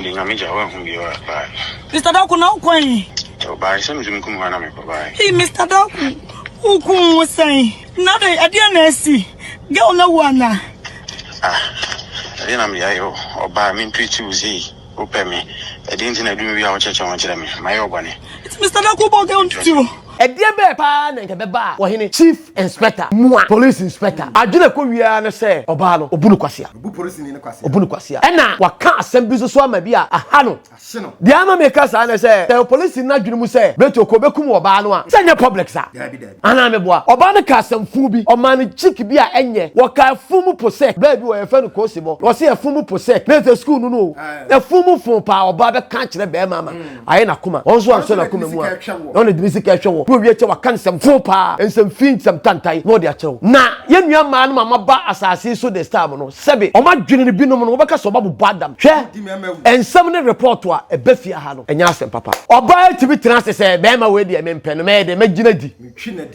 me na meja wa hu bi wa bye. Mr. Doku na ukwan. So bye se me kum ha na me bye. Hey Mr. Doku. Ukun say. Na dey ade na asi. Girl na wana. Ade na me ayo. Oba me ntwichi uzi. Ope me. Ade nti na du me wi a wo cheche won kire me. Maye ogwane. It's Mr. Doku bo girl ntwichi. Edie be pa na nke beba wo hene chief inspector mua police inspector adwene ko wia ne se oba no obunu kwasea obu police ni ne kwasea obunu kwasea ena waka asem bi so ama bia aha no ahye no dia ama me kasa na se the police na adwene mu se beto ko bekum oba no a se nya public sa ana me boa oba no ka asem fu bi o man chick bi a enye wo ka fumu posek ba bi wo efa no ko sibo wo se fumu posek na te school no no e fumu fu pa oba be ka kire be mama aye na kuma onzo anso na kuma mu a on the music ehwe wo wie che waka nsem fu pa nsem fin nsem tantai no de achew na ye nua ma no mama ba asase so the star no sebe o ma dwene ne binom no wo beka so babu badam hwe ensem ne report a ebefia ha no enya asem papa oba tibi trans se be ma we de mempen me de magina di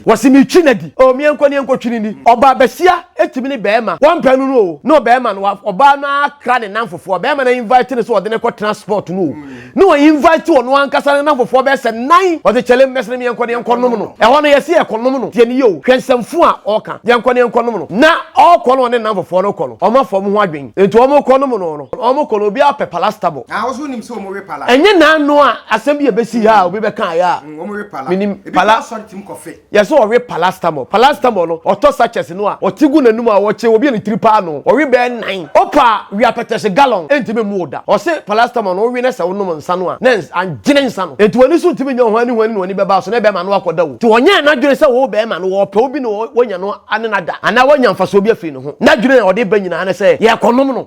wose mi twinadi o mi enko ne enko twinini oba besia etimi ne be ma won panu no be ma no oba na akra ne namfofo be ma na invite ne so de ne ko transport no invite no ankasa ne namfofo be se 9 o de chele mesne mi enko ne enko no no e hono yesi ekonom no tie ne yo hwensemfu a oka de enko ne enko no na okọ no ne namfofo no kọ no omafom ho adwen enti omokọ no no omokọ no obi ape palastable wo so nim so mo we pala enye na no a asem bi ebesi ha obi be kan ya mo we pala minim pala Sh0t Maadwoa yeso o we palastable no oto sachets no a otigu nanum a wo che obi ni tripa no o we be 9 opa we apetese gallon enti me mu oda o se palastable no we na se wonum nsa no a na angene nsa no enti woni so ntimi nya ho ani wani woni be ba so na be ma no akoda wo ti wonya na dwene se wo be ma no wo pe obi no wonya no ane na da ana wonya mfaso obi afi no ho na dwene o de ba nyina na se ye konom no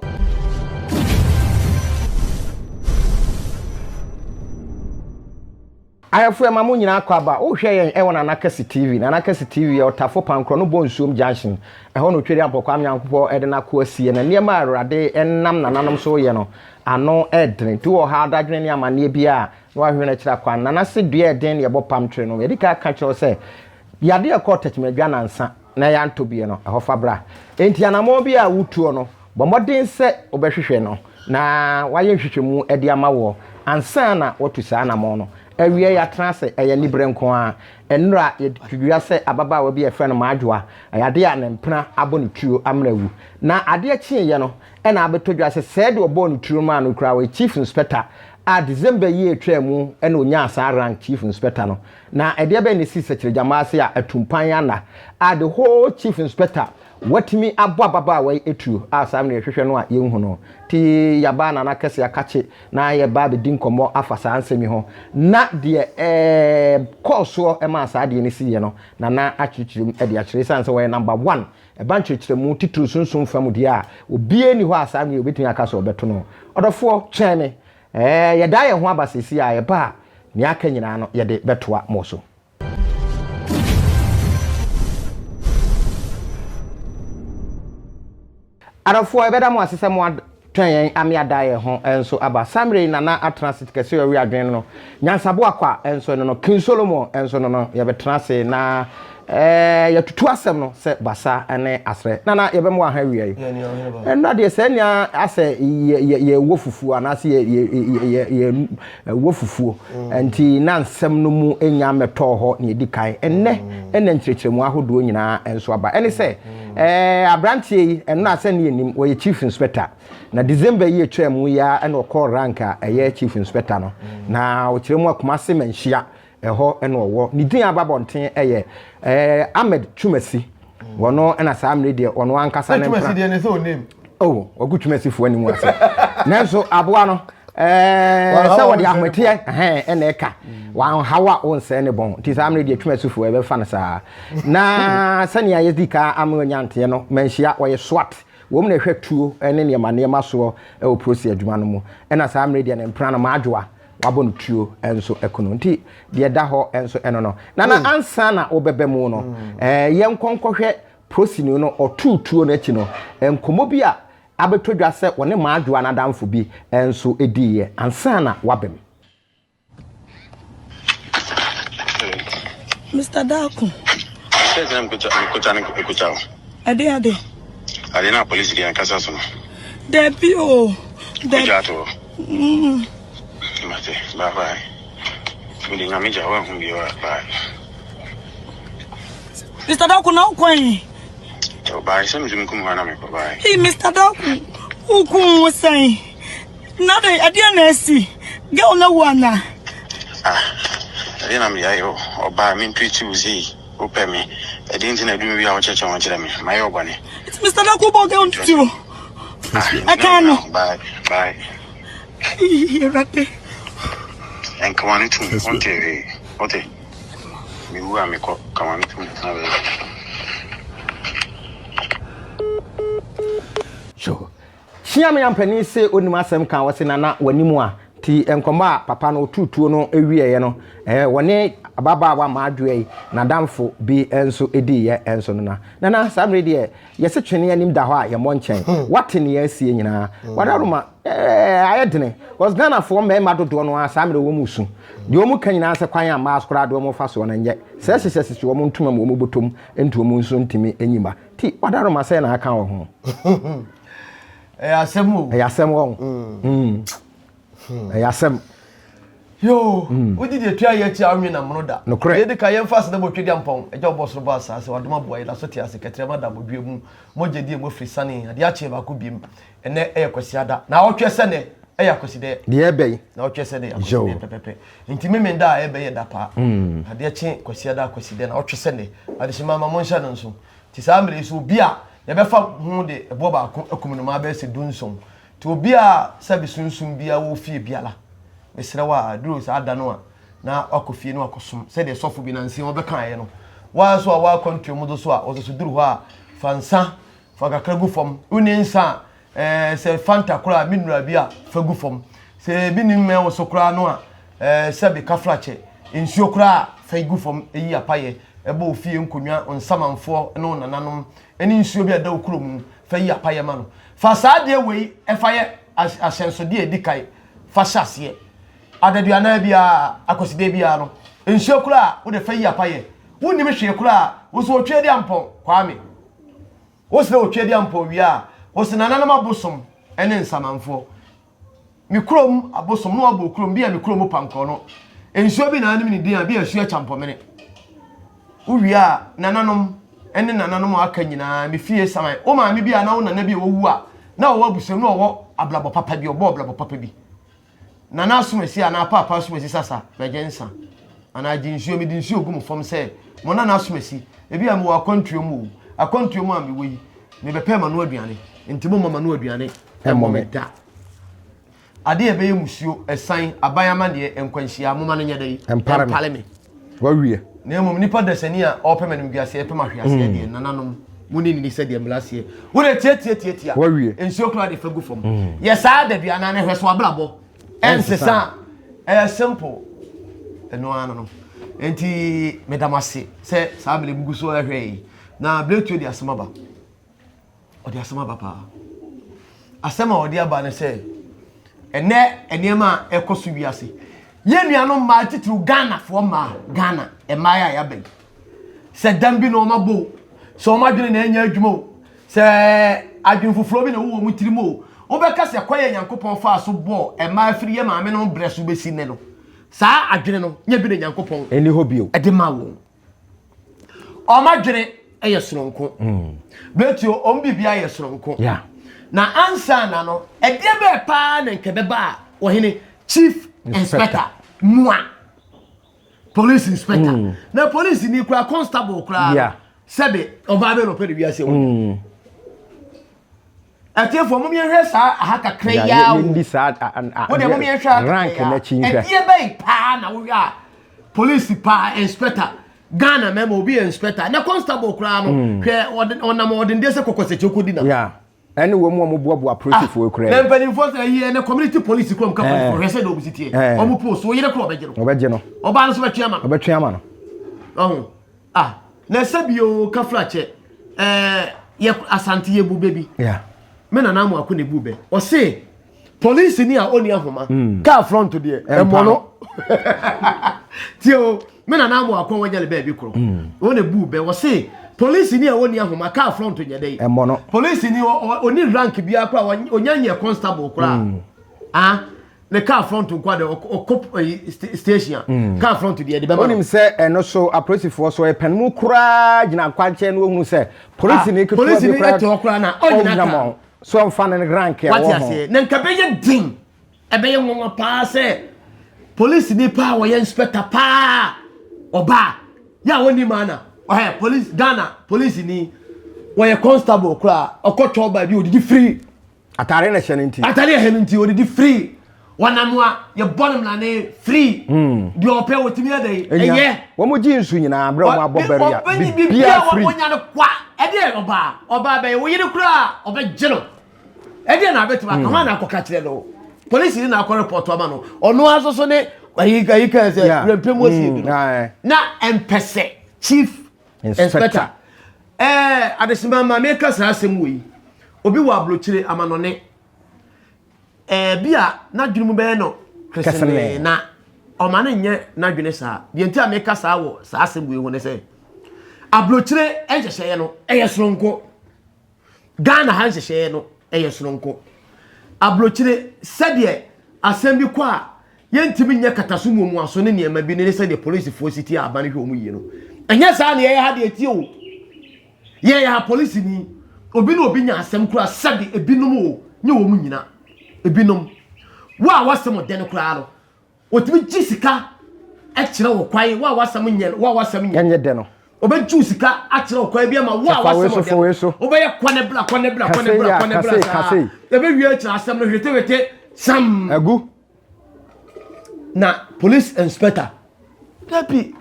ayefo ema mo nyina akwa wo hwe yen e wona na Kesse TV na Kesse TV ya otafo pankro no bonsuom junction e ho no tweri ampokwa amyankopɔ ede na ko asie na niam arade ennam nananom so ye no ano edren ti wo ha adadwene ne amane bia na wa hwe na kira kwa na se dua eden ye bopam twere no ye dika ka kire se yade e ko tachimadwa nansa na ya ntobie no e ho fabra enti anamo bia wutuo no bomodin se obehwehwe no na waye hwehwemu ede amawo ansa na wotu sa anamo no awie ya transe eye libre nko a enra ye twidua se ababa wa bi e friend Maadwoa ayade ya ne mpena abo ne tuo amrawu na ade chie ye no e na abetodwa se said obo ne tuo ma no kra we chief inspector a December ye twemu e na onya asa rank chief inspector no na ede be ne sise kire jamaase a atumpan yana a the whole chief inspector watimi abo ababa wa etuo asam ne hwehwe no a yenhu no ti yaba na Kesse akache na ye ba be dinkomo afasa ansemi ho na de course e ma sa de ne siye no na achichirim e de achire sanse we number 1 e ban chichiremu titru sunsun fam de a obie ni ho asam ne obetun akaso obeto no odofo twene ye da ye ho abasesi a ye ba ni aka nyina no ye de betoa moso arafo ebeda mo asese mo twen amiada ye ho enso aba samre na atransit Kesse we adwen no nyansabo akwa enso no King Solomon enso no ye betranse na ya tutu asem no se basa ene asre na ye be mo aha wie na de se nia ase ye wofufu anase ye wofufu enti na nsem no mu enya meto ho na edikan enne nkyerkyeremu ahodo nyina enso aba ene se abrantie yi eno ase ne enim wo chief inspector na December ye twemu ya ene okọ ranka eye chief inspector no na wo kyeremu akoma se manhia eho ene owo ni din ababonten eye Ahmed Twumasi wono ena sa amre de wono ankasa ne Twumasi de ne so name oh ogu Twumasi fo animu ase nanso aboa no sa wodi ahmetie ena eka wan hawa on se ne bon ti sa amre de Twumasi fo ebe fa na sa na sania yedika amanyante no manhia wo ye Sh0t wo mu na hwe tuo ene ne ma so e o prosi adwuma no mu ena sa amre de ne mpra na Maadwoa wabon tuo enso ekono nti de da ho enso eno no na ansa na obebe mu no ye nkonkohwe prosini no otutuo na chi no enkomo bi a abetodwa se woni Maadwoa na damfo bi enso ediye ansa na wabem Mr. Doku Sezem kucha ade na police dia nkasa so Depi o Death Mate, bye. Mudi ngamija wa kumbiwa bye. Mr. Doku na ukwenye. Bye, sema jumkumwana me bye. Hey Mr. Doku. Uku say. Nada adia nesi. Girl na wana. Adina mliayo oba mi ntwichi uzi upemi. Edinti na dumi ya wachacha wanchira me. Mayo bwane. It's Mr. Doku boge untu. Atano. Bye. Rate. And come on to on TV. Okay. Me who am come on to. Sure. Chiam yampani se onima asem kan wose nana wanimu a ti enkoma papa no tutuo no ewie no wone ababa Maadwoa na damfo bi enso ediye enso no na samre de yese twene anim da ho a ye monchen wate ne asie nyina wadaroma ayedene was Ghana for me madodo no asamre wo musu de wo mu kan nyina se kwan a maskora de wo mu fa so na nye sese wo mu ntuma wo mu botom ento wo mu nso ntimi enyima ti wadaroma se na aka wo ho Ayasem won. Ayasem. Yo, odi de tua ye ti anwe na monoda. Ye de ka ye mfa se de botwe dia mpon. Eja oboso bo asase wadoma boy la so ti ase ketre ma da bodwe mu. Moje die mo firi sane ade a che ba ko biem. Ene kwasi ada. Na otwe se ne kwasi de. De ebe. Na otwe se de yakwasi de pepepe. Nti memenda ebe ye da pa. Ade a che kwasi ada kwasi de na otwe se ne. Ade shima ma monsha no nso. Ti samre so bia ye be fa hu de ebo ba akum no ma be se dunsom ti obi a sabi sunsun bia wo fie biala mesre wa duro sa ada no a na akofie no akosom se de sofo bi na nsi wo be kan ye no wa so wa kontu mu do so a wo so duro ho a fansa fa kakra gu fom uni nsa se fanta kura minura bia fa gu fom se bi ni me wo so kura no a sabi kafrache nsuo kura fa gu fom eyi apaye ebo ofie nkonwa onsamanfo no nananom eni nsuo bi ada okurom fa yi apaye ma no fa saade wei efa ye asensode edikai fa hyase adaduana bia akoside bia no nsuo kura wo de fa yi apaye woni me hwe kura wo so otwe dia mpon kwame wo se otwe dia mpon wi a wo se nananom abosom ene nsamanfo mi krom abosom no abo krom bia mi krom panko no nsuo bi na anim ni dia bia hwe champomene uwia nananom ene nananom aka nyina me fie samai o ma me bia na wo nana bia wo wu a na wo abusem na wo ablabo papa bi obo ablabo papa bi nana asumesi ana papa asumesi sasa begensa ana jinsuo me dinsuo gum fom se mo nana asumesi e bia mo akwantuo mu a me woyi me bepe ma no aduane ntimo mama no aduane e momeda ade e be yemusuo esan abayama de enkwanhia moma no nyedai empale me wawie na mum nipa desani a opemanim guase epema hwiase de nananom muni ni se de mlasie wo de tie wawie ensuo kra de fagu fom ye saa da bia na ne hweso ablabo ensesa simple eno ano enti medamase se saa bele bugu so ahwe na bletu de asemaba odi asemaba pa asema odi aba ne se ene eniema ekoso wiase ye nuano ma titru Ghana for ma Ghana e ma ya be se dambi no ma bo so ma dwene na anya adwuma se adwun fufuro bi na wo mu tirimo wo be ka se kwaye Nyankopon fa so bo e ma afiri ye ma me no bresu be si ne no sa adwene no nya bi na Nyankopon eni hobio e de ma wo o ma dwene e ye soronko betio o mbibia ye soronko ya na ansa na no e de be pa na nke be ba wo hene chief inspector moi police inspector na police ni kura constable kura yeah sebe oba be no pe de wiase wo atefo mo mi hwe sa ahaka kreya wo ndi sa wo de mo mi hwe rank na chinhwe e die be pa na wo ya police pa inspector Ghana memo bi inspector na constable kura no hwe onam odinde se kokose chokodi na yeah ene wo mu omoboaboa process for kura na mpani force ayi na community police krom ka for hese do obisitie omo post wo yire kro obeje no oba no so betwema no oh na sabio ka flache ye asante ye bube bi yeah me na namu akone bube o se police ni a oni ahoma ka front to there emono tio me na namu akon wanyale ba bi kro o ne bube o se police ni a oni ahoma ka front nyedei emono police ni oni rank bia kwa onyanye constable kra the car front to quad or station car front to the other. When him say and also a police force or a pen mu cry, you know, quite chain who say police in police in to Okrana. Oh, so I'm fan and grand care. What you say? Then Cabayan ding. A bay woman pass. Police in the power, inspector pa or ba. Ya when the manner. Oh, police Ghana, police in the where a constable cry or court by you did free. Atari Shenity. Atari Henry, you did free. One amwa, your bottom line free. Do you pay with me a day? Yeah. One more jeans in a bro, Bobberia. Be Oba, we you cry, or by general. Again, I bet my command I catch the police in our report to Amano. Or no, as also, you can say, now, and per se, chief inspector. At the Simama makers has some way. Obi wa blochire amanone bia na dwunu be no Kesse na o ma na nye na dwene saa de ntia make saa wo saa asem wo ne se ablochire enhyehyeye no soronko Ghana han hyehyeye no soronko ablochire sede asem bi kwa yentimi nye kataso mu aso ne ne ma bi ne se de police force ti abane hwe omu yi no enye saa ne ye ha de eti o ye ya police ni obi no obi nya asem kura sabi ebinom o nye wo mu nyina ebinom wa wasem den kura no otimi gisika e kire wo kwai wa wasem nye wa wasem nye de no obi gisika a kire wo kwai bi ma wa wasem obi ye kwane bla ebe wi a kire asem no hwete sam agu na police inspector kapi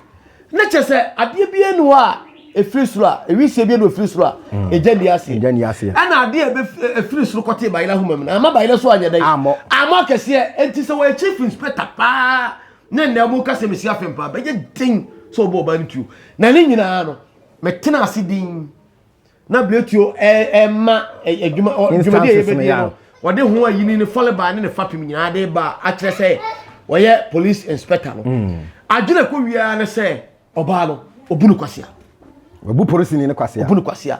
na chese adie bi enu a efrisura ewise bi no efrisura ejani ase ana ade efrisura kote bayila humam na ama bayila so anya dai amo kese enti se we chief inspector pa na mo kase mesi afempa be din so bo ba ntu na ni nyina no metena ase din na bletuo ma adwuma de ebe bi no wode ho ayini ne foleba ne fapim nyina de ba a kire se woye police inspector no adwuna ko wiaa ne se oba no obunu kwasia Wabu polisi ni kwasia. Obunu kwasia.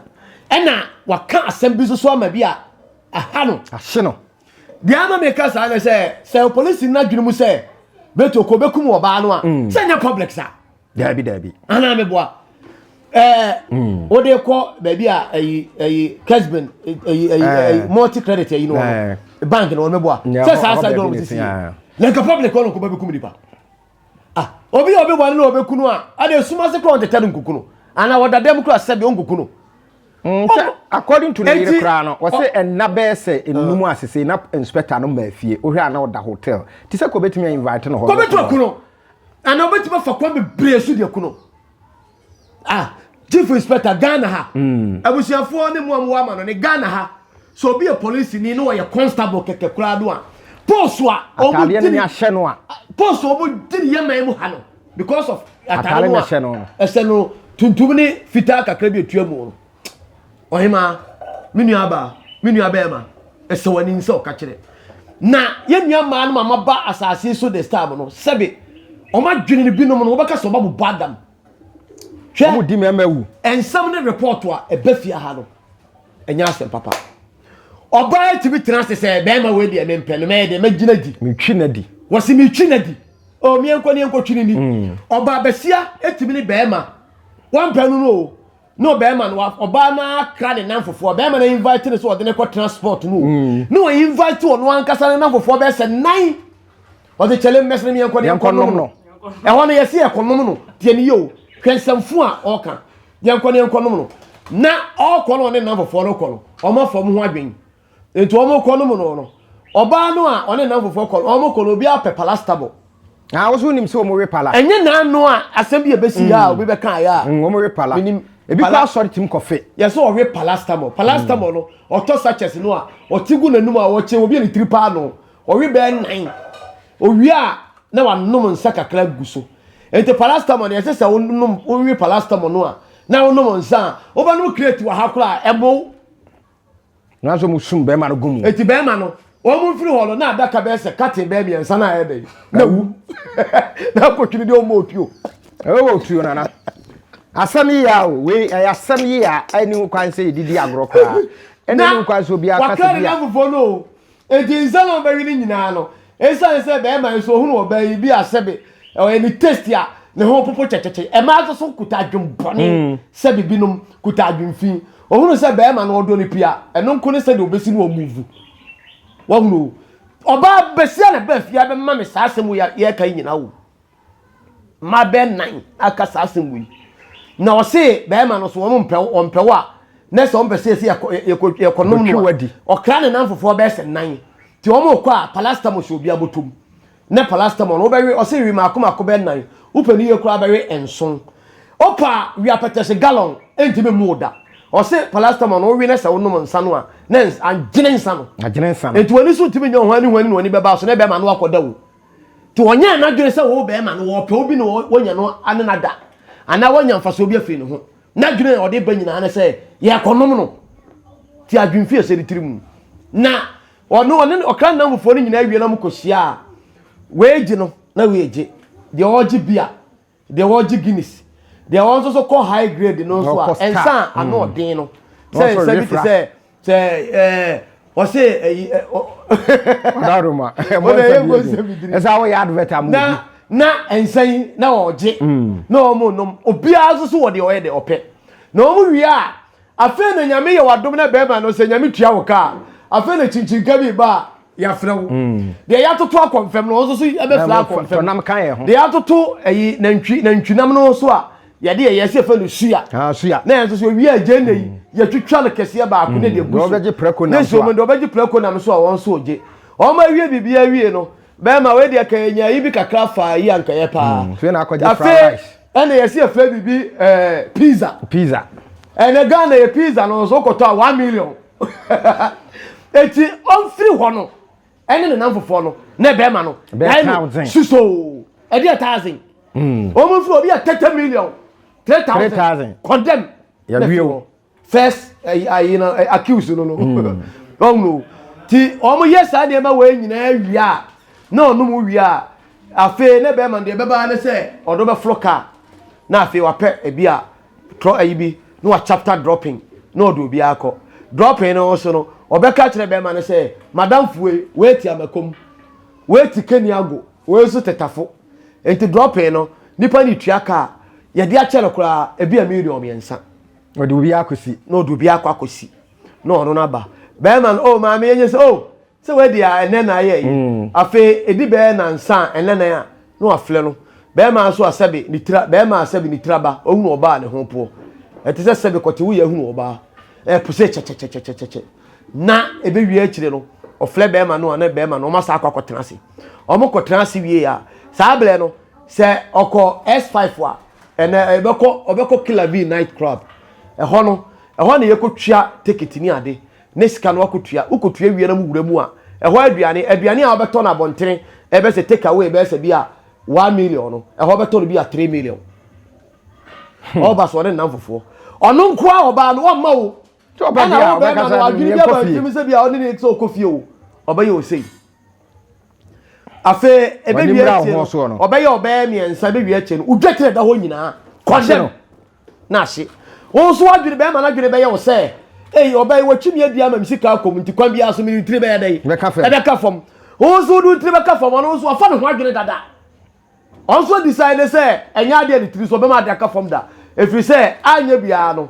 Ena waka assemble so ama bia aha no. Ahye no. Dia ama meka sa na se polisi na dwunu mu se beto ko bekum oba no a. Se nya public sa. Dabi. Ana me boa. Ode ko ba bia Kesben multi credit you know. Bank no me boa. Se sa do mu sisi. Na ka public ko no ko bekum nipa. Obi wan no obekunu a ade suma se ko on tete nkukunu. Ana wada dem kura sebe onkukuno according to the year was say enabe say enumu asese na inspector no mafie ohwe ana oda hotel ti se ko betimi invite no ho ko betu akuno ana obetimi fa kwa bebre su de kuno chief inspector Ghana ha abusiafo ne mu ama no ne Ghana ha so be a police ni no ye constable keke kura do a post a obu ni ahye no a post obu diri yema mu ha no because of atale na ahye no eseno tuntumni fita kakra bi etuamu ohima minua ba esewani nse okakire na yenua ma no mama ba asase so the star no sebe o ma dwene binom no obeka so babu badam hwe mo di memawu ensam ne report a ebafia ha no enya asem papa oba tibi transe se be ma we de empele me de magina di mitwi di wasi mitwi na di o mi enko twini ni oba besia etimi ni be ma one penu no be man oba na kra de nanfofo be man invite ne so ode ne ko transport no invite no ankasa ne nanfofo be se nan ode chele mesne mi enko no e ho no yesi ekonom no tie ni yo hwensamfu a oka enko no na okọ no ne nanfofo no kọ no o ma fam ho adwen enti o mo kọ no oba no a one nanfofo kọ o mo kọ no bi a pepalastable wo nim se o mo repala enye na no a asem bi ebesi ya obi be kan ya o mo repala ebi kwa sorry tim kofe yes o we palastamo no o to sachets no a o tigu nanum a wo che obi ni tripa no o we be 9 o wi a na wa nom nsa kakra guso ente palastamo ne yesesa o nom o we palastamo no a na o nom nsa o ba no create wa hakura ebo na so mu sum be ma no gumu enti be ma no o mu firi holo na adaka be se kate be bi nsa na ede na wu na ko twini de o mo otuo o otuo na asami ya we asami ya ani kwan se didi agrokra ene ni kwan so bia kasa bia wakari na fofo no enti nsa no be wi ni nyina no esa say be man so hu no oba bi asebe any taste ya ne ho popo checheche e ma so kuta adwumbone se bibinum kuta adwumfi ohunu se be man no odo ni pia eno nko ne se de obesi no move wonu oba besia na ba fia be ma me sa asemu ya ye kan nyina wo ma be nan aka sa asemu yi na o se be man no so wo mpewa na se o mpese se ekonom no okra ne nan fofo be se nan ti o mo kwa palasta mo so bia botom na palasta mo no be o se wi ma akoma ko be nan upani ye kura be we enson opa wi apetese gallon entime muda o se palasta mo no wi na se wonom nsa no a na angene nsa no enti woni so timi nya ho ani no ani be ba so na be ma no akoda wo ti wonya na dwene se wo be ma no wo pe obi no wonya no anenada ana wonya mfaso obi afi ne ho na dwene o de ba nyina na se ye konom no ti adwemfi ese ri tirimu na ono okran na mfo ni nyina awie na mkosia weji no na weji de oji bia de oji guinness de also so call high grade no so ensa ano den no say o say daruma esa wo ya advert am na ensan na oji na omo no obi aso so wo de oye de ope na omo wi a afa na nyame ye wadom na beba no se nyame tua wo ka afa na chinchinka bi ba ya frewo de ya toto akonfem no so ebe fra akonfem nam kan ye ho de ya toto eyi nantwinam no so a ya de ye se fa no suya suya na enso so wi aje nei ya twitwa no kese ba akune de bu obeji preko na so mo obeji preko na so won so oje o ma wie bibia wie no be ma we de kan nya yi bi kakra fa yi anka ye pa fe na akọje fried rice ene ye se fa bibi pizza ene Ghana ye pizza no so koto 1 million eti on free ho no ene ne namfofo no na be ma no suso e dey 1000 o mo free obi a 30 million 3000 condemn ya wieo first you know accuse no no ti o mo yes ade ma we nyina awia na onu mo wia afi ne be ma de be ba ne se odo be floka na afi wa pe e bi a tro ayibi no a chapter dropping no do bi akọ dropping no so no obeka kire be ma ne se madam fuwe wait amakom wait keniago we so tetafo enti dropping no nipa ni tuaka ye de a chere kura e bi a million yensa o do bi akosi no do bi akosi no no na ba be man oh ma me yenye se oh se we dia ene na ye afi edi be na nsa ene na ya no afle no be ma so asabe ni tira be ma asabe ni traba ohunu oba ne ho po etise sebe kote wo ye hunu oba puse che na ebe wie akire no ofle be ma no na be ma no ma sa akwa ase omo kotena ase wie ya sa ble no se oko S5 wa ene obeko Killer V night club ho no ye kotwa ticket ni ade ne sika no akotua ukotua wie na mu wura mu a ho aduane a obeto na bontere ebe se take away be se bia 1 million no obeto no bia 3 million oba so ne namfofo ono nko a oba no o ma wo oba na oba na no adwiri bia ba timi se bia oni ne so kofie o oba ye o sei afe ebe wie tie oba ye oba mi ensa be wie tie no udwetire da ho nyina kondem na ahye wo so adwiri be ma na adwiri be ye wo se oba ye watwimi adia ma misika akom nti kwan bia so mi tire be ye dai be ka fam wo so du tire be ka fam ono so afa no ho adwiri dada also decide say enya ade ni tiri so be ma ade ka fam da if you say anya bia no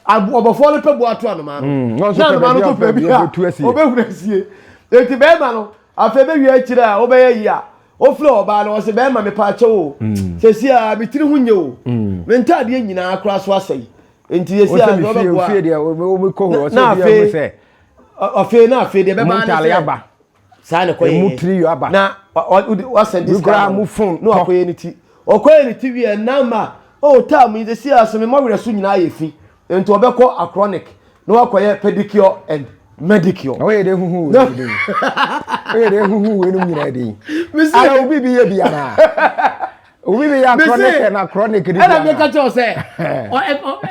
obofo le pebu atu anu ma no na ma no to pe bia obehurasie enti be ma no afa be wi akire a obe ye ya o flo oba no se be ma me pa che o se si a bitiri hunye o me ntade nyina akra so asai enti ye si a no be bo fie dia o ko ho so bia mo se afa na afa de be ma na se aba sa ne ko ye mutri yo aba na wa send this guy mu phone no akoye ni ti okoye ni ti wi na ma oh time in the see as me mo were so nyina yefi enti obekọ achronic no akoye pedicure and medicure oye de huhu oye de huhu we no nyina de ara obi bi ye bia na obi bi ya chronic na chronic di ana me ka cho se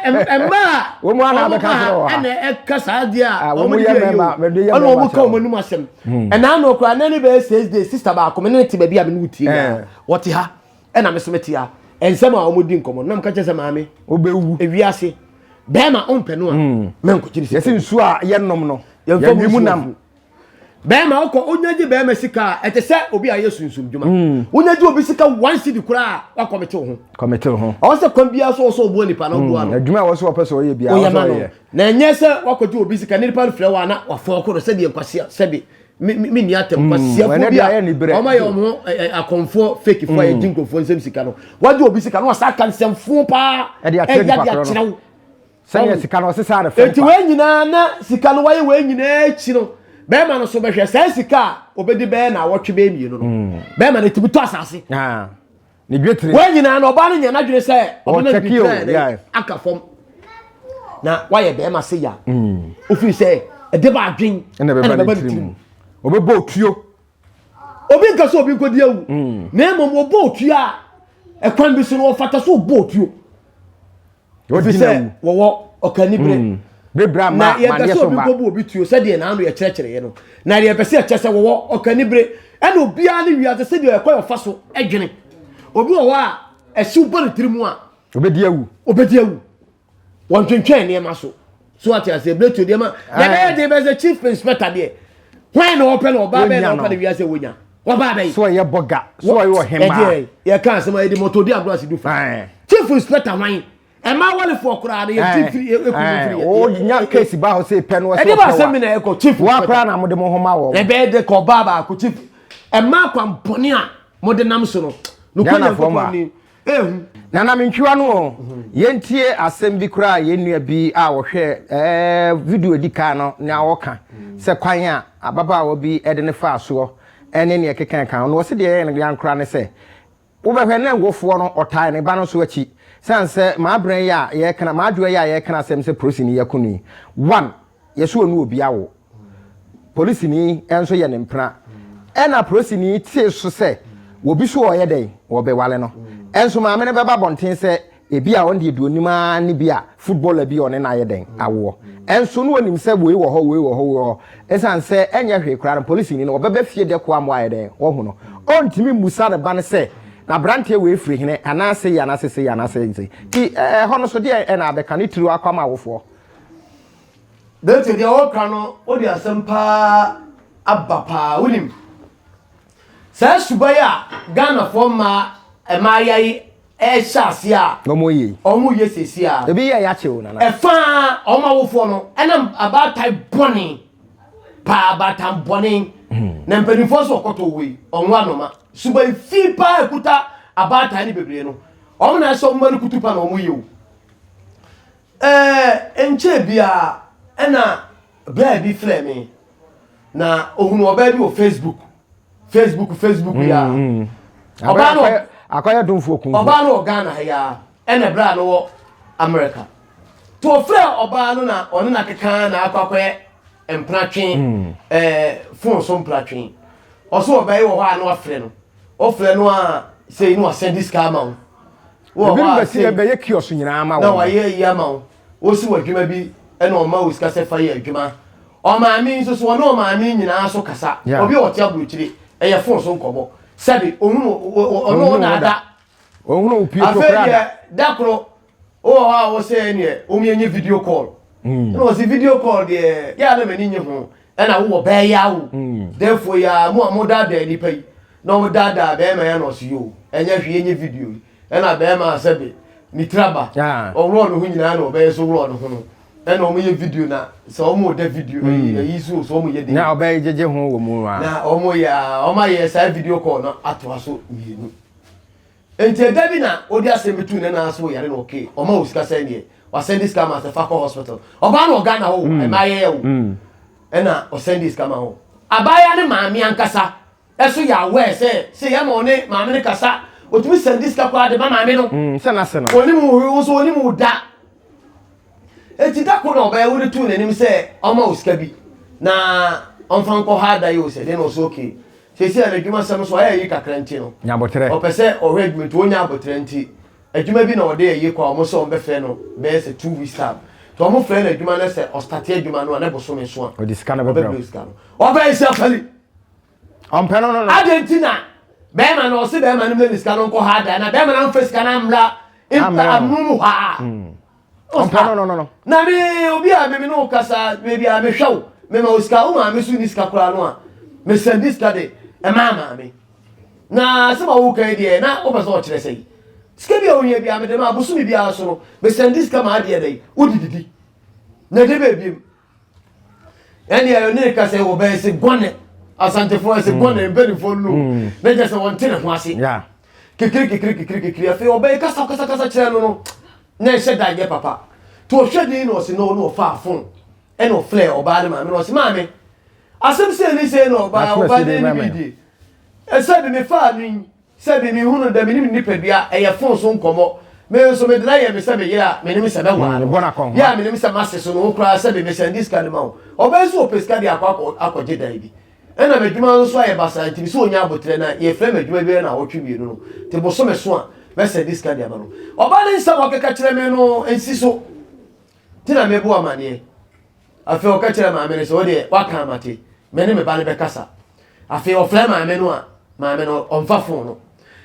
emma wo mo ana be ka so ana e kasa dia o mo ye mema me de ye ana mo ko mo num asem ena no kra na ni be 6 days sister ba ko me ne ti ba bia me no tie na wote ha ena me so meti ha ensema a omodi nkomo nam ka chese maame obewu ewiase be ma ompe no a men ko chiri yesi nsu a ye nom no ye mu nam Bema oko onyaji bema sika ete se obi aye sunsum djuma onyaji obi sika 1 cedi kura wa komete ho o se kwam bia so obo nipa na obo ano adwuma wo so opese o ye bia o ye na enye se wakoji obi sika nipa no flewa na wa fo ko se de nkwase se de mi ni atem kwase afo bia o ma ye omo akonfo fake fo ye jinkofo nsem sika no waji obi sika no wa sa kan semfo pa e de atrew se sika no se sa de fo enti we nyina na sika no waye we nyina echi no Bema no so behwe sika obedi be na wotwe be mienu no bema na tibuto asase ni dwetire wa nyina na oba no nya na dwene se obona bi aka fom na waye bema se ya ofi se ede ba adwen na be ba tirim obebo otuo obi nka so obi nkodi awu na emom obo otuo a ekwan bi so no ofata so obo otuo ofi se wo okanibre Bebra na ye pese obi gobu obi tuo se de na anu ye kyerɛkyerɛ ye no na ye pese ye kyerɛ wo okanibre ɛna obia ne wiase se de ye kɔ yofa so edwene obi wo a ɛhyew bɔ tirimu a obedi awu won twentwɛn ne ma so ati ase bleto de ma na be be chief inspector de when no open oba be na open wiase wonya wo ba be so ye boga so ye wo hema ye kan se ma de moto di agro ase du fa chief inspector wan Emma wale for kura de free o nya case ba ho say pen wo so e ba se me na e ko chief wa kura na mo de mo homa wo e be de ko baba ko chief Emma kwamponi a mo de nam so no ko nya ko ni na na mentwiwa no yentie asem bi kura yenua bi a wo hwe video edika no na wo ka se kwan a ababa wo bi e de ne fa so ene ne kekan kan no wo se de ye ne yan kura ne se wo be hwe na ngofo no otai ne ba no so achi sanse ma bran ya ye kana ma adwo ya ye kana sem se police ni yakunu 1 yeso onu obi awo police ni enso ye ne mpra ena police ni tie so se obi so o ye den wo be wale no enso ma me ne beba bonten se ebi a onde eduonima ni bi a footballer bi one na ye den awo enso no onim se we wo ho esanse enye hwe kra police ni no obebe fie de ko amo aye den wo hu no ontimi musa ne ba ne se na brantie we free hene anase ya anase ya anase ki hono so de na abeka ni turu akwama wofo de te de o kano o de asempa abapa unim sa subaya Ghana forma emayai shase a omo ye sesi a ebi ya chewo na e fa oma wofo no enam abatai boni pa abatam boni na mpanifo so okoto we onwo anoma suba fi pa ekuta abata ni bebre no omo na so mma kutupa na omo yewu enche bia ena bra bi flame na ohunu oba bi o Facebook ya oba no akoya donfo kun oba no Ghana ya ena bra no wo America to frɛ oba no na ono na keka na akwakoye empratwen phone so empratwen oso oba yi wo ha na ofre no a say no send this car ma wo wa say be ye kiosk nyina ma wo na wa ye ya ma wo si wadwuma bi ena o ma wo ska se fa ye adwuma o ma mi so so no ma mi nyina so kasa obi o tia buruchiri e ye phone so nkobo sabi onu na ada onu pio to kra da kro o ha wo say ni o mi enye video call no si video call de ya na mani nye ho ena wo be ya wo therefore ya mo da ni pai no dada be ma ya no so yo enya hwe enye video ena be ma sabi ni traba o ro no hu nyina na o be so ro no ho no ena o mo ye video na so o mo da video yi so o mo ye de na o be jeje ho wo mu na o mo ya o ma ye sa video call na ato aso mienu enti da bi na o di asembetu na so yare no okay o ma o sika say ne wa send this camera to Fako hospital oba no Ghana ho e ma ye wo ena o send this camera ho abaya ne maami ankasa eso ya we say ya mo ne maami ne kasa otumi send this camera de maami no se na oni mu so oni mu da eti da ko no oba wo de tu nanim say o ma o sika bi na on fan ko ha da yo say den o so okay se adwuma sam so ayi kakranti no nyabotre o pese o redment o nyabotre nti adwuma bi na o de ayi kwa o mo so o be fe no be se 2 weeks time to o mo fe na adwuma na se o start adwuma no na bo so me so a o di scan be bro o be se afali on peno no Argentina be ma no se be ma no me scan ko ha da na be ma na face scan amla impa amumu ha on peno no na me obi a me no kasa be bi a me hwew me ma o scan o ma me su ni scan kura no a me send this guy e mama me na se ba wo kan de na wo person o kire sei sika bia onye bia me de ma bosu mi bia so no me send this guy ma de dey wo dididi na de be biem eni ayo ne ka se wo be se gone asante fo se gone be fo no na je se won tene ho ase yeah kikiri afi obe kasa kire no na she da ye papa to hwede no se no fa fon e no flare oba de ma me no se ma me asem se ni se no oba de ni bidi e se bi me fa ni se bi mi hunu da mi ni nipadua e ye fon so nkomo me so me dra ye me se be ye a me ni me se be wa ya me ni me se masse so no kra se bi me se this kind ma oba so peska di akwaje da bi ena medwuma so aye basa nti so onya abotre na ye frame medwuma bi na wotwe mienu no te bo so me so a me se this kind ma no oba ne nsa wo keka kire me no ensi so ti na me bo amane afi o ka kire ma me so de waka amate me ne me ba ne be kasa afi o frame ma me no a ma me no onfa fon no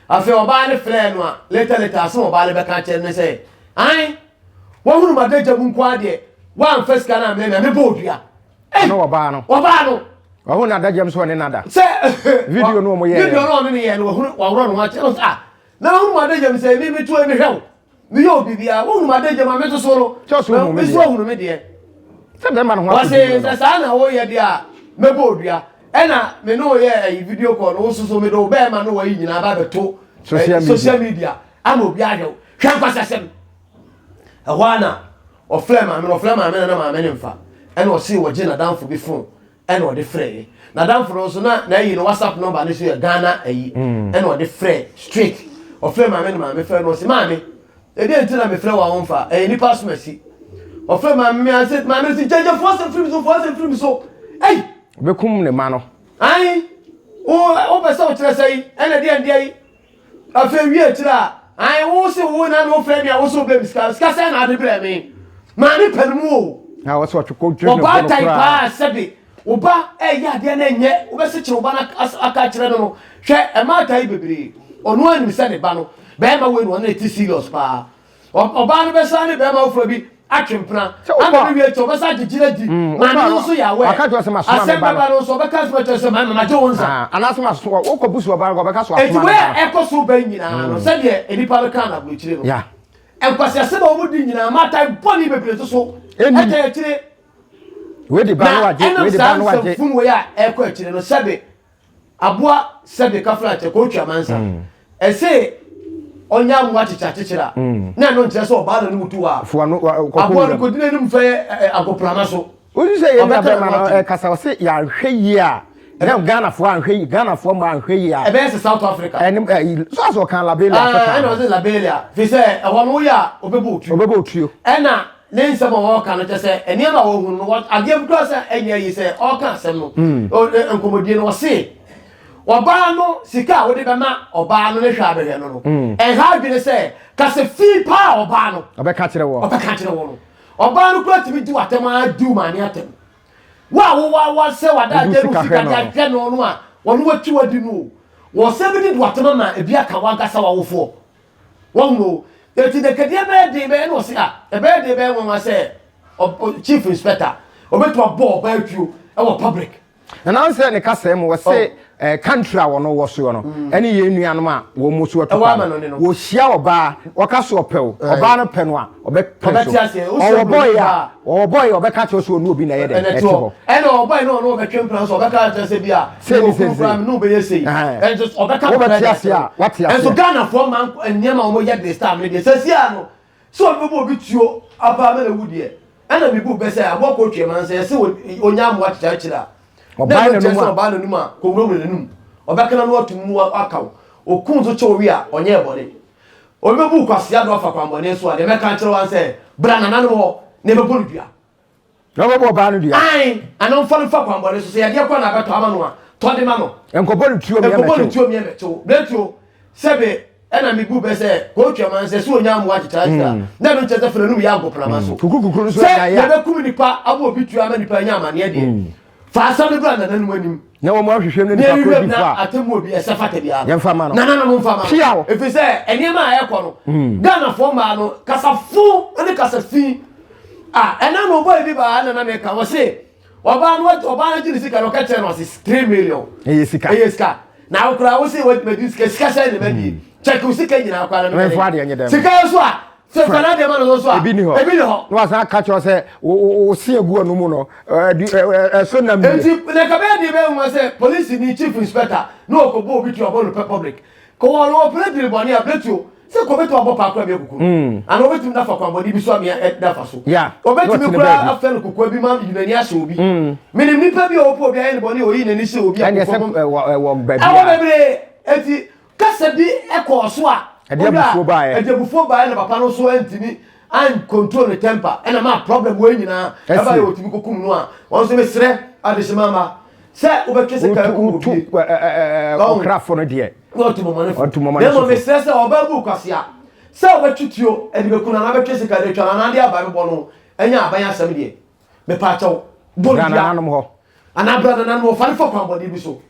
afi o ba ne frame no a later aso o ba ne be ka kire ne say ai wo hunu madaja mu kwa de wan first kana me bo odua no oba no wahu na dajem so ne nada se video no mo ye video no ne ye no wahu no ha chelo ah na wahu ma dajem se mi tu mi hwew mi yo bibia wahu ma dajem ma meto so no mi so wahu no me de se be ma no wa se sa na wo ye de a mebo odua e na me no ye video call no so me do be ma no wa yi nyina ba beto social media ama obi ahwe hwe kwasa sem ehwana o flame ma me na ma me nfa e na o si wo je na danfo bi phone and or the free na dan for so na yi no WhatsApp number ni so Ghana ayi and or the free straight of free ma me free no se ma me e dey ntina me free wa won fa e ni pass mercy of free ma me I said ma me si change force and free so hey be kum ne ma no ai o be so kire sei e na dey ndey afa wi atira ai wo se wo na no free me a wo so blame ska say na de blame me ma ni panimu o na wo so twko dwe no ba tai pa sabi oba ya de na nye obese kire oba na aka kire no hwe e ma tai bebere onu anim se ne ba no be ma we no na ti serious pa oba no be sa ne be ma ofro bi atwempna ama bi eto be sa gigire di ma no so ya we aka to se ma so ma ba no so be ka so to se ma je wonsa ana so ma so wo ko busu oba go be ka so asoma na e ko so ba nyina no se de enipa be ka na bro kire no ya enkwase se ba omu di nyina ma tai boni bebere so eta kire we di ba no waje fun we ya e ko akire no sebe aboa sebe ka flat ko twa mansa e se onya mu achichira na no ntre so ba no mutu wa fo no aboa no ko dine nim fe agoprama so o di se ye na be ma no kasa o se ya hwe yi a na Ghana fo an hwe yi Ghana fo ma an hwe yi a e be se South Africa so kan Liberia Africa e no se Liberia fi se e wo no ya obebu otuo e na nensa mo wo kan te se eni ma wo hunu no agem cross enya yi se o kan sem no enkomodie no se oba no sika wo de be ma oba no ne hwa be no e ha bi ne se ka se fi pa oba no obeka kire wo no oba no kura timi di watem a du ma ne atem wa se wada de no sika ja hwe no no a wo no watu wadi no wo se bi di watem ma e bi aka wa gasa wa wo fo wo no eti de kedia be de no se a e be de be won say chief inspector obeto abo ba atuo e wo public na answer ne kasa mo we say country a wono wo so no ene ye nuanom a wo mo so atopa wo hia oba wo ka so opew oba no pe no a obepeso o boy obeka cho so no obi na ye de eto ene o boy no obetwem plan so obeka cha se bia se no be ye sei e just obeka what so Ghana for man nyema o mo ye de star me de sasia no so obi tuo aba me na wudie ene me bu be say aboko twe man say se onya mo achichira oba no numa ko wuro mu nenum obekana no atumu akaw okunzo che owi a onye ebode obebu kwase ado afa kwambone so a de meka kire wan say bra na nanu ne bebo dua no bebo ba no dua ai anon fa kwambone so ya de kwa na beto ama no a to de ma no enkobo tuo mi emecho bletuo sebe ena mi bu be say ko twa man say so onya mo achicha na no nche fere num ya goprama so kukukuru so ya ya be kum nipa abo obi tua ma nipa nya amane de fa no brand na nwanim na wo mo hwehwem ne nipa ko di fa atemu obi esafate bia ye mfa ma no na mo mfa ma efi se eniema a ye ko no Ghana fo ma no kasafu ene kasafi ena no boy bi ba na me ka wo se Oba no ji sika no ka che no 3 million. Sika. Na okura wo say what me sika say ne madi. Check wo sika nyina akwa na. Sika so a so kana de ma no so a. Ebi ni ho. No asa catch us say o see egu anu mu no. So na me. Enti na ka be di be mo say police ni chief inspector no okobo obi to obo public. Ko wo no operate the boni abletu. Se ko beto abo pa kwa be kuku. And obetum na fa kwa bodi bi so am ya da fa so. Obetum kura after no kuku bi ma yunani ase obi. Minim nipa bi opo obi ayi boni oyi nani se obi akoko. Wo ba bi. Awo bebre enti kasa bi ekọ so a. Edebufo ba na papa no so antimi and control the temper. And am problem we nyina. Aba yo timi kokum no a. Won so be sere adesimama. Se obekese ka ku obi. Okrafo no de. What to mama? Dem me stress oba bu kwase a. Se obetutio edibekuna na betwese ka de twa na de aba bo no. Enya abanya asem de. Me pa chaw. Bora na nanom ho. Ana brother na no fa ne fa kwambodi bi so.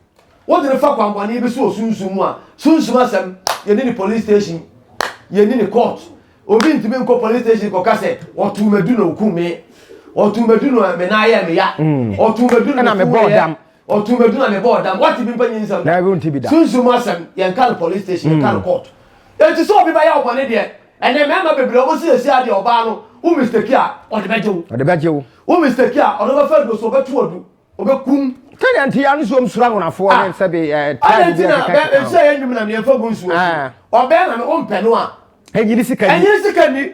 What the fa kwamboni bi so sunsumu a. Sunsumu asem ye ni police station. Ye ni court. Obi ntime nko police station ko kase otumedu na okume. Otumedu no me na ye me ya. Otumedu na me boardam. Otumedu na me boardam. What bi mpa nyinsa. Na we nti bi da. Sunsumu asem ye nka police station, ye nka court. E ti so obi ba ya obone de. Ene me ma bebre obo si esi ade oba no. Wo mistake a ode beje wo. Wo mistake a ode ba fa do so betu odu. Obekum. Tell anti anu so msura ngonafo ne se be time bi ka. E se enwum na me fa bu nsuo. Obe na me ompe no a. Enyi sika ni.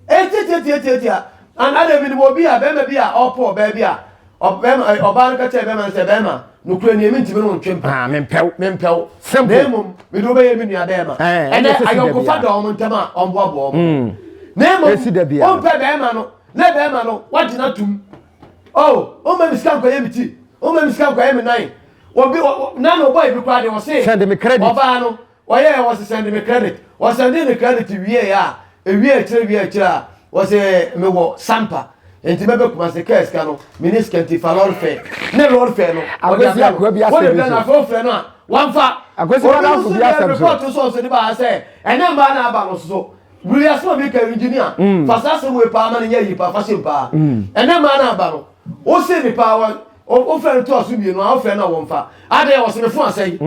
Eti an ada bi mo bi a be ma bi a opo ba bi a. Oba no ka che be ma se be ma. No kura ni emi ntime no ntwempa. Mempew. Simple. Nemo me do be ye mi nua de ma. Ene ayoko fa do omo ntama omboabo omo. Nemo. Ompe be ma no. Na be ma no. What did not tum? Oh, o me miska ko ye mi ti. O me miska ko ye mi nine. Obi na no boy bi kwa de o say send me credit. Oba no. Oye was send me credit. Was sending the credit wie ya. Ewie akira. Was me wo sampa. Enti bebe kuma se Kesse ka no. Minister enti fa lord fair. Ne lord fair no. Agosi akwa bi asem. Wo de na for fair no a. Wan fa. Agosi wa na for bi asem. Report so so ni ba say. Ene mba na aba no so. Buri aso bi ka engineer. Fasase we pa ma ne yi pa fashion pa. Ene mba na aba no. O se ni pa wa o friend to aso bi no a friend na won fa. Ade wo se me fun asai.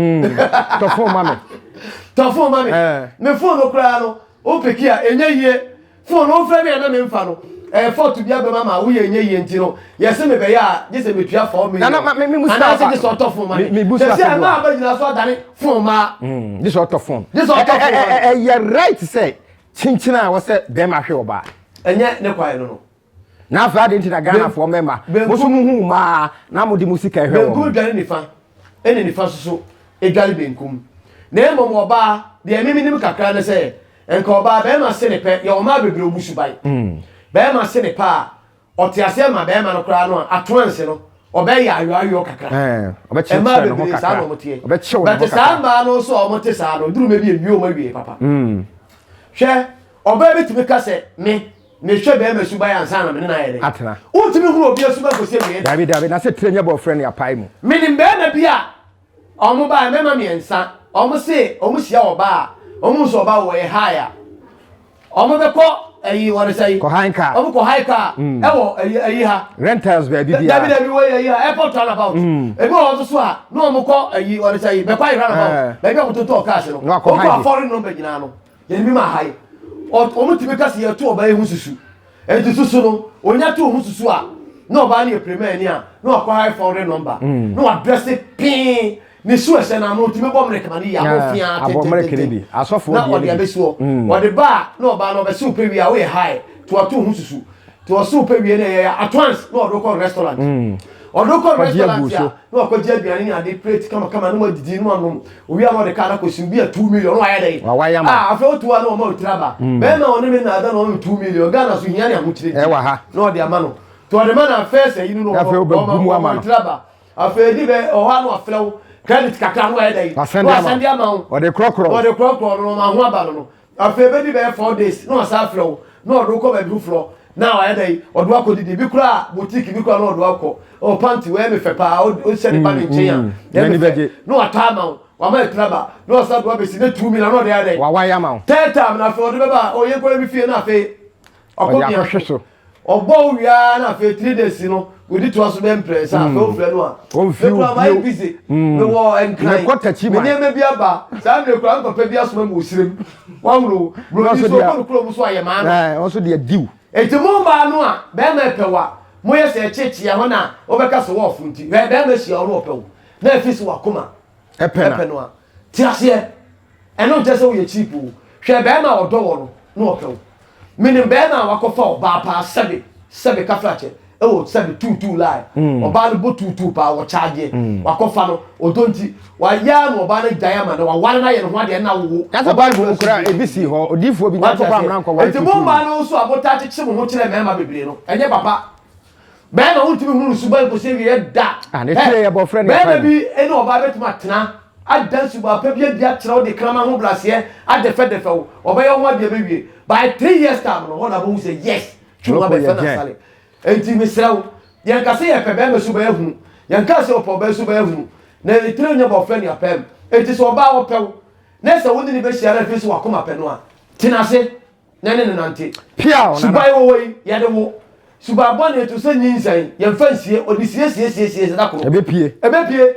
To fun mama. To fun mama. Me fun no kra no. O peki a enye yie. Fun no friend me na me mfa no. For to be able mama wo ye enye yie ntino. Ye se me be ya, je se me tua for me. Na me musta. Ana se just to fun mama. Me busta. Se ma ba jina so dane fun ma. This sort of fun. This sort of fun. You right to say chinchina was say dem ahwe oba. Enye ne kwai no. Na fa de ntina Ghana for member. Mo so mu hu ma na mo di musika ehwe wo. Benku dwane nifa. Ene nifa so edwale benkum. Na emo mo ba de emimi nim kakra ne say enka oba be ma se ne pe ye o ma bebre obusu bai. Be ma se ne pa ote ase ma be ma no kra no atoanse no obe ya ayo kakra. Obe che no kakra. Obe che wo. But samba no so o mo te sa no duru me bi ewi o ma wi papa. Hwe oba betimi ka se me hwe be ma suba ya ansa na me na yede. Atena. Untimi hu obi asuba ko se me. David na se trenya boyfriend ya pai mu. Minim be na bia omo ba me ma me ensa. Omo se omo hia oba. Omo so oba wo e haya. Omo be ko ayi wore say. Ko haika. Omo ko haika. E wo ayi ha. Rentals be bibia. David we ayi ha. Airport runabout. E go ozo so ha. No omo ko ayi wore say. Be kwa runabout. Be go to talk cash no. O ko foreign number gina no. Ye mi ma hai. Omo timi ka se ye to oba e hu susu. E ti susu no. Onya to hu susu a. No oba na e premier ni a. No akwa high foreign number. No address pin. Ni su ese na no timi bom rekmani ya mo fia abo mrekere bi asofo na odi abesuo odi ba no ba no be su pe wi a we high to atu hu susu to su pe wi na ya advance no odo ko restaurant odo ko restaurant ya no akwaji aduane ni ade plate kama no didi no no owi a no de kana ko simbi 2 million no aye dey afa otu a no ma otiraba be na oni me na ada no 2 million Ghana so hia ni amuchire e wa ha no odi ama no to odi ma na first yi no no otiraba afa di be o ha no aflew credit kakra no dey wasandi amount o de krokro no ma ho aba no afebe di be 4 days no asa flow no do ko be du flow now I dey odo akodi bi kura boutique bi kura no odo akọ o panty we me fe pa o se ni ba ni nchen ya no ata amount wa ma etraba no asa do be si ne 2 million no dey wa why amount third time na fe odo be ba o ye ko bi fie na fe okobi obo wia na fe 3 days no we di to aso be impress afa ofre no a o feel you busy me wo enkran me ne bi aba sa me kura papa bi aso ma osirem wanro bro so ko kuro mu so aye ma no also dey diw etimu ba no a be ma pewa mo ye se chechi ho na obeka so wo funti be ma hia oro opewo na afisi wakoma epe no a ti ase eno je se wo ye cheap o hwe be ma odo wo no opewo minim be ma wakofa oba pa sebe kafrache ewo sebe 22 lie oba no bo 22 pa wo charge wakofa no odonti wa ya mo oba no diamond wa wan na ye no ho ade na wo oba no kura ebisi ho odifu obi na to kwa mran kwa wa enti mo ba no so abota chichi mo ho kire me ma bebre no enye papa be na wuntimi hunu suban ko se wie da ne kire ye boyfriend be bi ene oba betuma tena adan suba pa bia bia kire o de krama ho blase adefe wo oba ye ho ade be wie by 3 years time no na bo say yes chuma be fana sale enti misrawo yan ka se ye pe be me suba ehunu yan ka se opo be suba ehunu na etire nya boyfriend ya pem enti so oba wo pew na se woni ni be share fe so wakoma pe no a tina se na ne nante pia ona suba wo yi ya de wo suba bone to se nyinsan ye fansie odisie da ko ebepie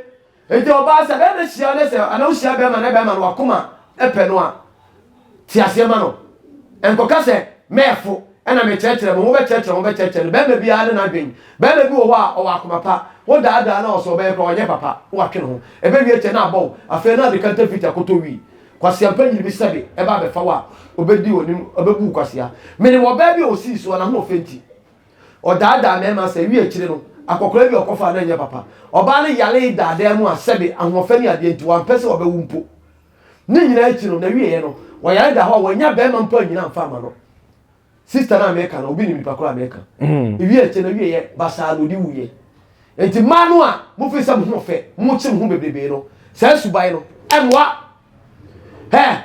enti oba se be na shia na se ana wo shia be ma na be ma no wakoma epe no a ti ase ma no enkoka se mefo ena me cheche mo be cheche be ma bia na adwen be ma bi wo ho a o wakoma pa wo da na o so be ko onye papa wo atwe no ebe wi eche na abo afa na de kanta fita koto wi kwase ampanyi bi sabe e ba be fa wa obedi onim obebu kwase a me ne wo ba bi o si so na ho fenti o da me ma se wi echire no akokora bi okofa na nya papa oba ne yale da mu a sabe ahofa ni ade nti wan pese obewu mpo ni nyina echiro na wi ye no wo yale da ho wo nya be ma mpa nyina mfa ma no sister na America na obi ni mi pakora America wi eche na wi ye basa no di wuye enti manu a mo fi se mo ho fe mo chi mo bebrebe no se subai no emwa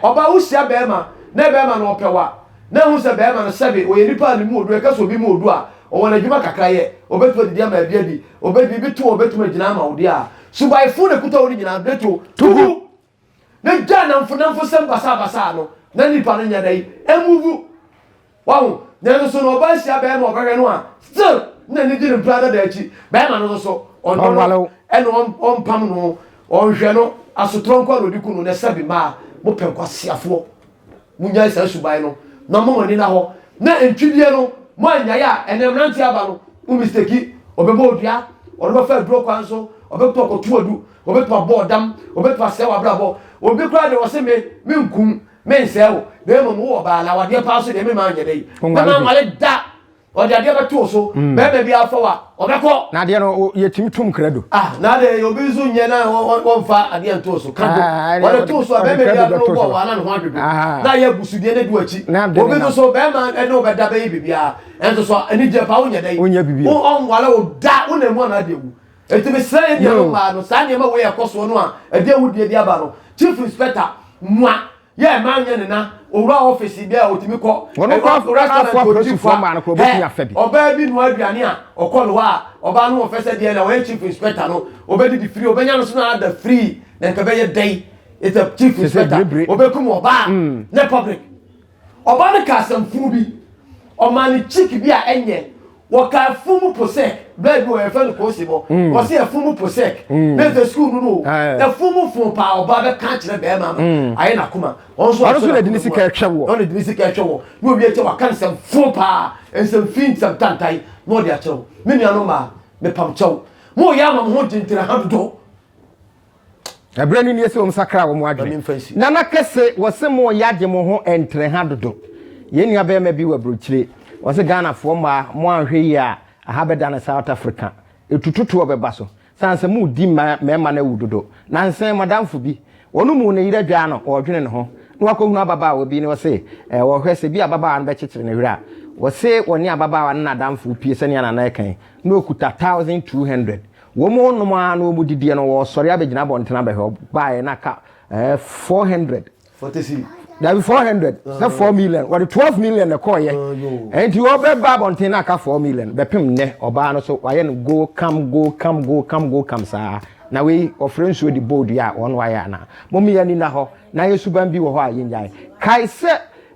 oba wo sia be ma na be ma no opewa na hu se be ma no sabe o ye nipa ni mu odu e ka so bi mu odu a o wona djuma kakra ye obetu di ama bia di obetu bi tu obetu magina ma odi a subai fu na kuta odi nyina betu tugu na jana mfunamfo sem basa no na nipa no nya dai emuvu wow na so no ba sia be ma obere no a still na ni di brother da chi be ma no so on on pam no on hwe no asotronko no diku no na sabi ma mo penko siafo munya isa subai no na mo ni na ho na entwidie no mo anya ya enemranti aba no u mistake obebo odua odo fa duro kwanso obeto okotu odu obeto abodam obeto asewa brabo obi kra de wose me nkum me nsewo be mo wo ba la wade pa so de me ma anya dei na male da ode ade ba to so be bi afa wa obeko na de no yetimi tum kredo na de obi zu nye na won fa ade to so kredo wode to so be bi afa no bo wa na ho adodo na ye busudie ne du achi obi to so be ma e no be da be bibia enso so ani je pa wonya dai on wala o da wona mu na de wu etimi sey de no ma no sa nye ma we yakoso no a ade wu de aba no chief inspector mwa ye ma nye ne na owura office bia otimi ko oba bi no aduane a okolo a oba no office de na we chief inspector no obedi di free obenya no so na da free na ka be ye dai it's a chief inspector obekum oba na public oba ne ka samfu bi o mani chiki bi a enye wo ka fumu posek bed wo e fa no Kesse bo wo se fumu posek be the school no the fumu fun pa oba be ka kire be ma aye na kuma onso na dinisi ka hwewo on dinisi ka hwewo no obi e che wa kan sem fu pa ensem fin sem tantai no dia chewo me nua no ma me pam chewo mo ya ma mo jintira hadodo abrani ni ese wo msakra wo mo adwe na Kesse wo se mo yaje mo ho entre hadodo ye nua be ma bi wa brochire wose Ghana fo ma mo anhwe yi a ahabeda na South Africa etututu obeba so sanse mu di ma na wudodo na nsen madamfo bi wonu mu na yira dwa no odwene ne ho na wakohunu ababa wo bi ne wose wo hwese bi ababa an be kekere ne hwira wose woni ababa wan na damfo pie sene na na ekan na okuta 1200 wo mo no ma na omu didie no wo sori abegina bontena be ho bae na ka 400 that be 400 na 4 million what 12 million na call ye and you over babontin na ka 4 million be pem ne oba no so waye no go come sa na we offering so the board ya on wire na mommy ya ni na ho na yesuban bi wo ho aye njai kai se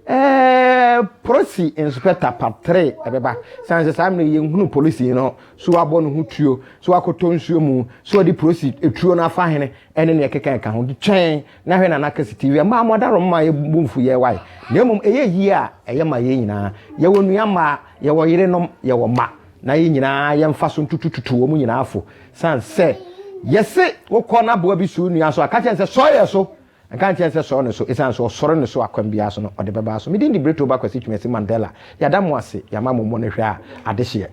Policy inspector part 3 ebeba sanse sam na ye hunu police no so abo no hutuo so akoto nsuo mu so di police etuo na afa hene ene ne keka ka ho twɛn na hwe na Kesse TV ma amodaro ma ye bumfu ye wai na mum eye yi a eye ma ye nyina ye wonu ama ye wo yire nom ye wo ma na ye nyina ye mfa so ntutututu wo mu nyina afo sanse yese wo kɔ na bo bi su nua so aka kyɛn so ye so aka kyɛn sɛ so ne so esan so sɔre ne so akwambia so no ɔde bɛba so me din di breto ba kwasi twumasi Mandela ya da mo ase ya ma mo mo ne hwɛ a ade hye